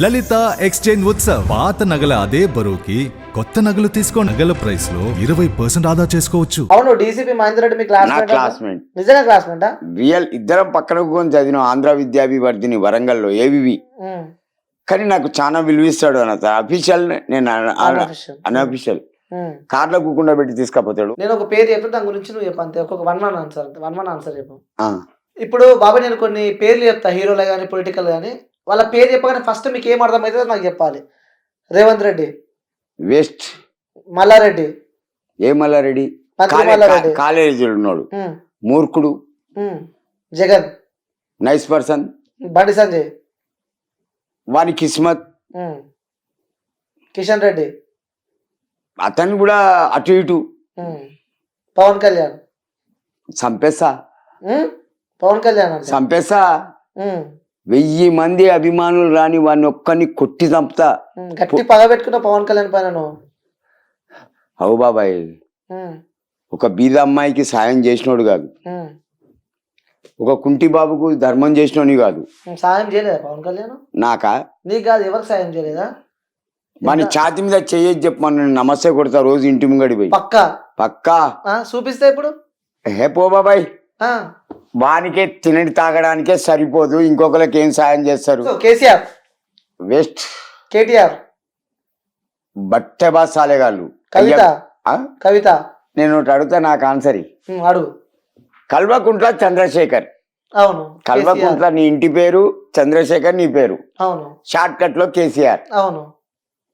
లలిత exchange Utsav పాత నగల అదే బరువుకి కొత్త నగలు తీసుకో నగల ప్రైస్ లో 20% ఆదా చేసుకోవచ్చు. అవును డీసీపీ మహేందర్ రెడ్డి మీ క్లాస్మేట్ నిజంగా క్లాస్మేటా? రియల్ ఇద్దరం పక్కన కూర్చొని చదివిన ఆంధ్ర విద్యాభివర్ధిని వరంగల్లో ఏవివి. కానీ నాకు చాలా విలువిస్తాడు అన్న అఫీషియల్, నేను అన్అఫీషియల్ కార్లో కూకుండా పెట్టి తీసుకపోతాడు. నేను ఒక పేరు చెప్పి దాని గురించి నువ్వు చెప్పు అంతే. ఒక్కొక్క వన్ వన్ ఆన్సర్ చెప్పు. ఇప్పుడు బాబా నేను కొన్ని పేర్లు చెప్తా, హీరోలు కానీ పొలిటికల్ కానీ. వాళ్ళ పేరు చెప్పగానే ఫస్ట్ మీకు ఏం అర్థమవుతుందో నాకు చెప్పాలి. రేవంత్ రెడ్డి, వేస్ట్. మల్లారెడ్డి, ఏ మల్లారెడ్డి? మల్లారెడ్డి కాలేజీలో ఉన్నాడు, మూర్ఖుడు. Jagan, nice person. బండి సంజయ్, వాని కిస్మత్. కిషన్ రెడ్డి, అతను కూడా అటు ఇటు. పవన్ కళ్యాణ్, చంపేస్తా. పవన్ కళ్యాణ్ చంపేస్తా. 1000 మంది అభిమానులు రాని వాడిని ఒక్కని కొట్టి చంపుతా. గట్టి పగ పెట్టుకున్న పవన్ కళ్యాణ్ పైన నువ్వు. అవు బాబాయ్, ఒక బీద అమ్మాయికి సాయం చేసినోడు కాదు, ఒక కుంటి బాబుకు ధర్మం చేసినోని కాదు. సాయం చేయలేదా పవన్ కళ్యాణ్? నాకా? నీకు కాదు, ఎవరికి సాయం చేయలేదా? మన ఛాతి మీద చెయ్యొచ్చు చెప్పమని నమస్తే కొడతా రోజు ఇంటి ముంగడి పోయి. పక్కా పక్కా చూపిస్తే ఇప్పుడు. హే పో బాబాయ్, వానికే తినడి తాగడానికే సరిపోదు, ఇంకొకరికి ఏం సాయం చేస్తారు? కేసీఆర్, వేస్ట్. కేటీఆర్, బట్టే బాసాలేగాళ్ళు. కవిత, కవిత. నేను ఒకటి అడుగుతా, నాకు ఆన్సర్ అడుగు. కల్వకుంట్ల చంద్రశేఖర్. అవును. కల్వకుంట్ల నీ ఇంటి పేరు, చంద్రశేఖర్ నీ పేరు. అవును. షార్ట్ కట్ లో కేసీఆర్. అవును.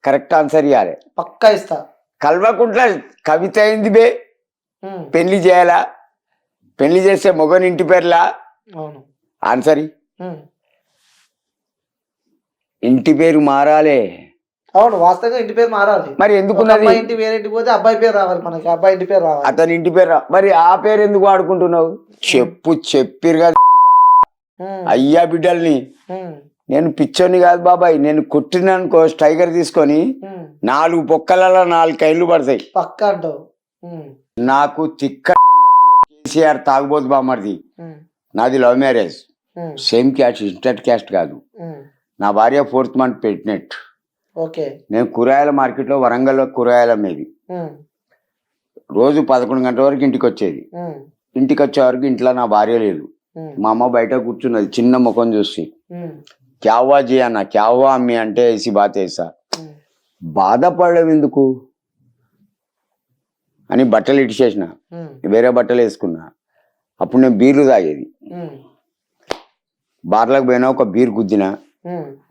కరెక్ట్ ఆన్సర్ ఇవ్వాలి. పక్కా ఇస్తా. కల్వకుంట్ల కవిత అయింది బే, పెళ్లి చేయాలా? పెళ్లి చేస్తే మొగని ఇంటి పేర్లా? అవును. ఆన్సర్ ఇంటి పేరు మారాలే. అవును, వాస్తవంగా ఇంటి పేరు మారాలి. మరి ఎందుకు ఇంటి వేరే ఇంటికి పోతే అబ్బాయి పేరు రావాలి, మనకి అబ్బాయి ఇంటి పేరు రావాలి. అతని ఇంటి పేరు మరి ఆ పేరు ఎందుకు వాడుకుంటున్నావు? చెప్పిరుగా అయ్యా బిడ్డల్ని. నేను పిచ్చోని కాదు బాబాయ్, నేను కొట్టిననుకో స్ట్రైకర్ తీసుకొని 4 పొక్కలలో 4 కైళ్ళు పడతాయి. పక్క అంటావు. నాకు తిక్క కేసీఆర్ తాగుబోతు బామర్ది. నాది love marriage, same caste, inter caste కాదు. నా భార్య 4th మంత్ ప్రెగ్నెంట్. నేను కూరగాయల మార్కెట్లో వరంగల్లో కూరగాయల మీది రోజు 11 గంటల వరకు ఇంటికి వచ్చేది. ఇంటికి వచ్చే వరకు ఇంట్లో నా భార్య లేదు. మా అమ్మ బయట కూర్చున్నది చిన్న ముఖం చూసి. క్యావా జీ అన్న, క్యావా అమ్మి అంటే వేసి బాత్ వేసా. బాధపడడం ఎందుకు అని బట్టలు ఇడిచేసిన, వేరే బట్టలు వేసుకున్నా. అప్పుడు నేను బీర్లు తాగేది. బార్లకు పోయినా ఒక బీర్ గుద్దిన,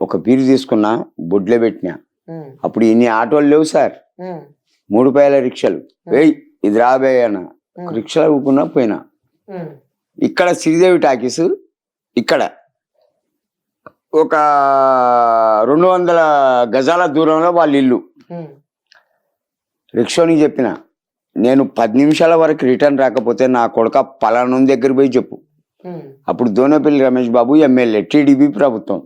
ఒక బీర్ తీసుకున్నా, బొడ్లే పెట్టినా. అప్పుడు ఇన్ని ఆటోలు లేవు సార్, 3 రూపాయల రిక్షాలు. వెయ్యి ఇది రాబోయే అన్న, రిక్షాలు ఊకున్నా పోయినా. ఇక్కడ శ్రీదేవి టాకీస్, ఇక్కడ ఒక 200 గజాల దూరంలో వాళ్ళ ఇల్లు. రిక్షాని చెప్పిన, నేను 10 నిమిషాల వరకు రిటర్న్ రాకపోతే నా కొడుక పలానా దగ్గర పోయి చెప్పు. అప్పుడు దోనపల్లి రమేష్ బాబు ఎమ్మెల్యే, టీడీపీ ప్రభుత్వం.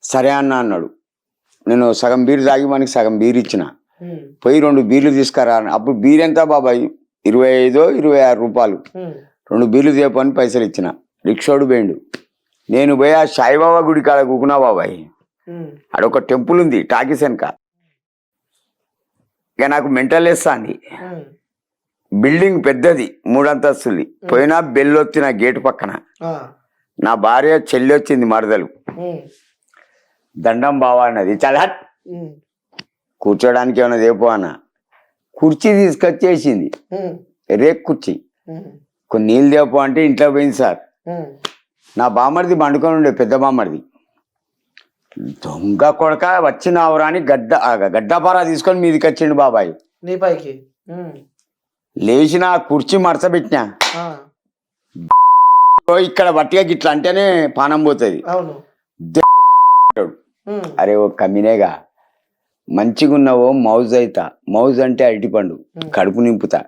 సరే అన్న అన్నాడు. నేను సగం బీరు తాగి మనకి సగం బీరు ఇచ్చిన. పోయి 2 బీర్లు తీసుకురా. అప్పుడు బీర్ ఎంత బాబాయ్? 25-26 రూపాయలు. 2 బీర్లు తీయపని పైసలు ఇచ్చిన. రిక్షోడు పోయిండు. నేను పోయి ఆ సాయిబాబా గుడి కాడ కూకున్నా బాబాయ్. అడొక టెంపుల్ ఉంది టాకీస్ వెనక. ఇక నాకు మెంటల్ వేస్తాంది. బిల్డింగ్ పెద్దది, 3 అంతస్తులు. పోయినా బెల్లొత్తిన గేటు పక్కన. నా భార్య చెల్లి వచ్చింది, మరదలు. దండం బావా అన్నది. చాలా కూర్చోడానికి ఏమన్నా దేపో అన్న. కుర్చీ తీసుకొచ్చేసింది, రేక్ కుర్చీ. కొన్ని నీళ్ళు దేపో అంటే ఇంట్లో పోయింది సార్. నా బామ్మడిది పండుకొని ఉండే, పెద్ద బామ్మడిది. దొంగ కొడక వచ్చినావురా అని గడ్డపారా తీసుకొని మీదికి వచ్చిండు బాబాయ్. నీ పైకి లేచిన కుర్చీ మడచబెట్టినా. ఇక్కడ బట్టిగా గిట్లా అంటేనే పానం పోతుంది. అరే ఓ కమ్మినేగా, మంచిగా ఉన్నావో మౌజ్ అవుతా. మౌజ్ అంటే అరటిపండు, కడుపు నింపుతా.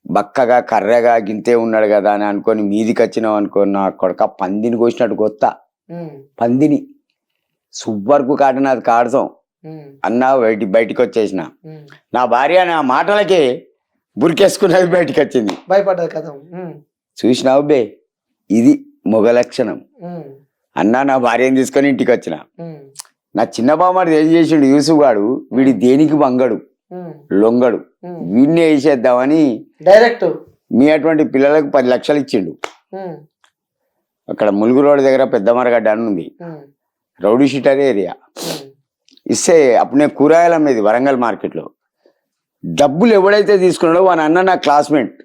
బక్కగా కర్రగా గింతే ఉన్నాడు కదా అని అనుకొని మీదికి వచ్చినావు అనుకో, నా కొడక పందిని కోసినట్టు కొత్త పందిని సుబ్బర్కు కాటనది కాడతాం అన్నా. బయటికి వచ్చేసిన. నా భార్య నా మాటలకే బురికేసుకున్నది బయటికి వచ్చింది, భయపడ్డది కదా. చూసినావు బే, ఇది మొగ లక్షణం. అన్న నా భార్యను తీసుకొని ఇంటికి వచ్చిన. నా చిన్న బామ్మడి ఏం చేసిండు యూసుఫ్ గాడు, వీడి దేనికి వంగడు లొంగడు, వీడినే వేసేద్దామని డైరెక్ట్ మీ అటువంటి పిల్లలకు 10 లక్షలు ఇచ్చిండు. అక్కడ ములుగు రోడ్ దగ్గర పెద్ద మరగడ్డ అని ఉంది, రౌడీ షీటర్ ఏరియా. ఇస్తే అప్పుడు నేను కూరగాయలు అమ్మేది వరంగల్ మార్కెట్లో. డబ్బులు ఎవడైతే తీసుకున్నాడో వాని అన్న నా క్లాస్మేట్,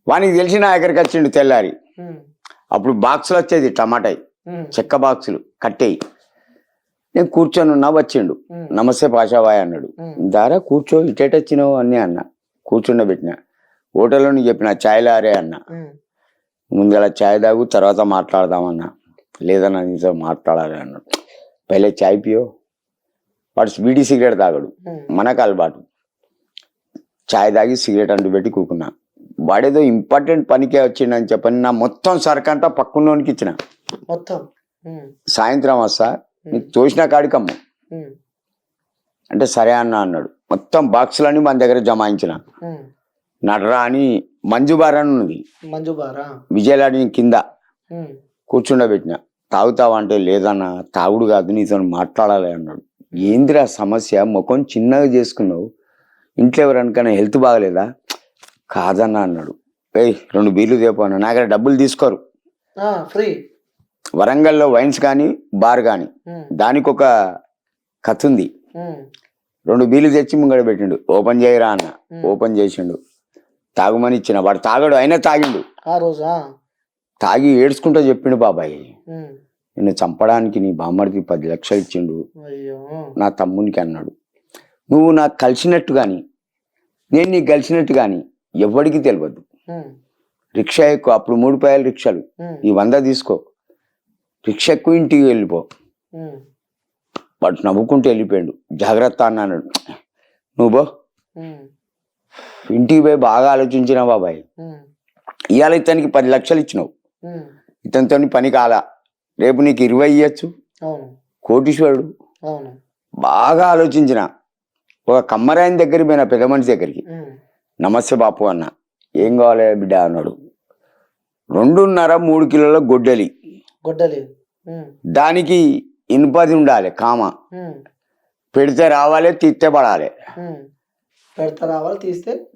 వానికి తెలిసి నా దగ్గరికి వచ్చిండు తెల్లారి. అప్పుడు బాక్సులు వచ్చేది టమాటాయి, చెక్క బాక్సులు కట్టేయి. నేను కూర్చొని ఉన్నా, వచ్చిండు. నమస్తే పాషాబాయ్ అన్నాడు. దారా కూర్చో, ఇటేట వచ్చినావు అన్నీ అన్న. కూర్చుండబెట్టిన. హోటల్లో నీకు చెప్పిన ఛాయ్ లారే అన్న. ముందర ఛాయ్ తాగు, తర్వాత మాట్లాడదామన్నా. లేదన్నా నీతో మాట్లాడాలి అన్నాడు. పైలే ఛాయ్ పియో. వాడు బీడీ సిగరెట్ తాగడు, మనకు అలవాటు. ఛాయ్ తాగి సిగరెట్ అంటూ పెట్టి కూకున్నా. వాడేదో ఇంపార్టెంట్ పనికే వచ్చిండని చెప్పని నా మొత్తం సరుకంతా పక్కనోనికి ఇచ్చిన. మొత్తం సాయంత్రం వస్తా, నీకు తోసిన కాడికమ్మ అంటే సరే అన్న అన్నాడు. మొత్తం బాక్సులన్నీ మన దగ్గర జమాయించిన. నడరా అని మంజుబార్ అని ఉన్నది, విజయలాడి కింద కూర్చుండబెట్టిన. తాగుతావా అంటే లేదన్నా తాగుడు కాదు, నీతో మాట్లాడాలి అన్నాడు. ఏందిరా సమస్య, ముఖం చిన్నగా చేసుకున్నావు, ఇంట్లో ఎవరనుకన్నా హెల్త్ బాగలేదా? కాదన్నా అన్నాడు. 2 బీర్లు తేపోనా, నా దగ్గర డబ్బులు తీసుకోరు. ఫ్రీ వరంగల్లో వైన్స్ కానీ బార్ కానీ దానికి ఒక కథ ఉంది. 2 బీర్లు తెచ్చి ముంగడ పెట్టిండు. ఓపెన్ చేయరా అన్న. ఓపెన్ చేసిండు. తాగుమని ఇచ్చిన. వాడు తాగడు, అయినా తాగిండు. తాగి ఏడ్చుకుంటూ చెప్పిండు, బాబాయ్ నిన్ను చంపడానికి నీ బామ్మడికి 10 లక్షలు ఇచ్చిండు నా తమ్మునికి అన్నాడు. నువ్వు నాకు కలిసినట్టు కానీ నేను నీకు కలిసినట్టు కానీ ఎవరికి తెలియదు. రిక్షా ఎక్కువ, అప్పుడు 3 రూపాయల రిక్షాలు, ఈ 100 తీసుకో, రిక్షా ఎక్కువ, ఇంటికి వెళ్ళిపో. వాడు నవ్వుకుంటూ వెళ్ళిపోయాడు. జాగ్రత్త అన్న అన్నాడు. నువ్వు బో, ఇంటికి పోయి బాగా ఆలోచించిన బాబాయ్. ఇవాళ ఇతనికి 10 లక్షలు ఇచ్చినావు, ఇతనితో పని కాలా, రేపు నీకు 20 ఇవ్వచ్చు, కోటీశ్వరుడు. బాగా ఆలోచించిన. ఒక కమ్మరాయన దగ్గరికి పోయిన, పెద్ద మనిషి దగ్గరికి. నమస్తే బాపు అన్న. ఏం కావాలి బిడ్డ అన్నాడు. 2.5-3 కిలోల గొడ్డలి, దానికి ఇనుపది ఉండాలి, కామ పెడితే రావాలి, తీస్తే పడాలి,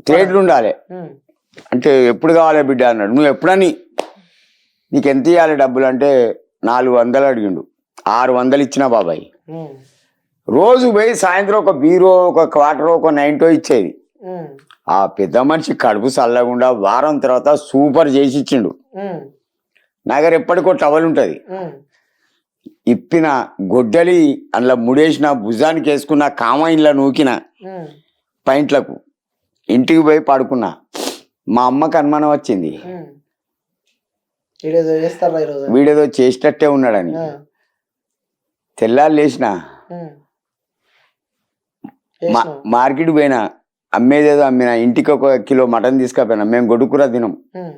థ్రెడ్లు ఉండాలి. అంటే ఎప్పుడు కావాలి బిడ్డ అన్నాడు. నువ్వు ఎప్పుడని, నీకు ఎంత ఇవ్వాలి డబ్బులు అంటే 400 అడిగిండు. 600 ఇచ్చిన బాబాయ్. రోజు పోయి సాయంత్రం ఒక బీరో, ఒక క్వార్టరో, ఒక 90 ఇచ్చేది. ఆ పెద్ద మనిషి కడుపు చల్లకుండా వారం తర్వాత సూపర్ చేసి ఇచ్చిండు. నా దగ్గర ఎప్పటికో టవల్ ఉంటది, ఇప్పిన గొడ్డలి అందులో ముడేసిన, భుజానికి వేసుకున్న, కామ ఇంట్లో నూకిన పైంట్లకు. ఇంటికి పోయి పడుకున్నా. మా అమ్మకి అనుమానం వచ్చింది, వీడేదో చేసేటట్టే ఉన్నాడని. తెల్లారు లేచిన, మార్కెట్ పోయినా, అమ్మేదేదో అమ్మిన, ఇంటికి 1 కిలో మటన్ తీసుకపోయినా. మేము గొడ్డు కూర తినం.